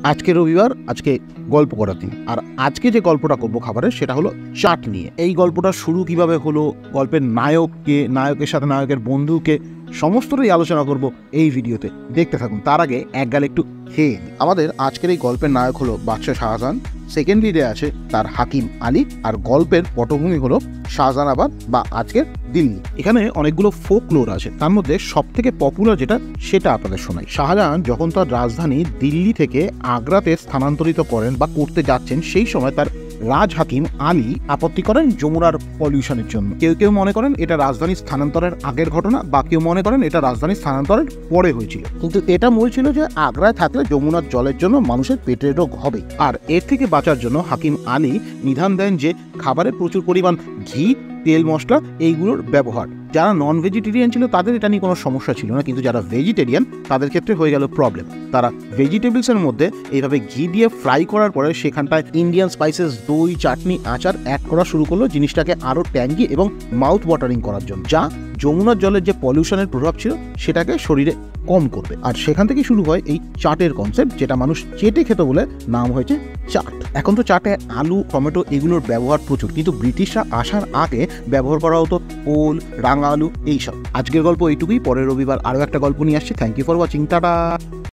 আজকে রবিবার, আজকে গল্প করার দিন। আর আজকে যে গল্পটা করবো খাবারের, সেটা হলো চাট নিয়ে। এই গল্পটা শুরু কিভাবে হলো, গল্পের নায়ককে, নায়কের সাথে নায়কের বন্ধুকে, সমস্তটাই আলোচনা করব এই ভিডিওতে। দেখতে থাকুন। তার আগে এক গাল একটু খেয়ে নিই। আমাদের আজকের এই গল্পের নায়ক হলো বাদশাহ শাহজাহান, সেকেন্ড লিডে আছে তার হাকিম আলী, আর গল্পের পটভূমি হলো শাহজাহানাবাদ বা আজকের দিল্লি। এখানে অনেকগুলো ফোকলোর আছে, তার মধ্যে সব থেকে পপুলার যেটা সেটা আপনাদের শোনাই। শাহজাহান যখন তার রাজধানী দিল্লি থেকে আগ্রাতে স্থানান্তরিত করেন বা করতে যাচ্ছেন, সেই সময় তার রাজ হাকিম আলী আপত্তি করেন যমুনার পলিউশনের জন্য। কেউ কেউ মনে করেন এটা রাজধানী স্থানান্তরের আগের ঘটনা, বা কেউ মনে করেন এটা রাজধানী স্থানান্তরের পরে হয়েছিল। কিন্তু এটা মূল ছিল যে আগ্রায় থাকলে যমুনার জলের জন্য মানুষের পেটের রোগ হবে, আর এর থেকে বাঁচার জন্য হাকিম আলী বিধান দেন যে খাবারে প্রচুর পরিমাণ ঘি, তেল, মশলা এইগুলোর ব্যবহার। যারা নন ভেজিটেরিয়ান ছিল তাদের এটা নিয়ে কোনো সমস্যা ছিল না, কিন্তু যারা ভেজিটেরিয়ান তাদের ক্ষেত্রে হয়ে গেল প্রবলেম। তারা ভেজিটেবলসের মধ্যে এইভাবে ঘি দিয়ে ফ্রাই করার পরে সেখানটায় ইন্ডিয়ান স্পাইসেস, দই, চাটনি, আচার অ্যাড করা শুরু করলো, জিনিসটাকে আরও ট্যাঙ্গি এবং মাউথ ওয়াটারিং করার জন্য, যা যমুনার জলের যে পলিউশনের প্রভাব ছিল সেটাকে শরীরে কম করবে। আর সেখান থেকে শুরু হয় এই চাটের কনসেপ্ট, যেটা মানুষ চেটে খেত বলে নাম হয়েছে চাট। এখন তো চাটে আলু, টমেটো এগুলোর ব্যবহার প্রচুর, কিন্তু ব্রিটিশরা আসার আগে ব্যবহার করা হতো ওল, রাঙা আলু, এইসব। আজকের গল্প এইটুকুই। পরের রবিবার আরও একটা গল্প নিয়ে আসছি। Thank you for watching. Tata.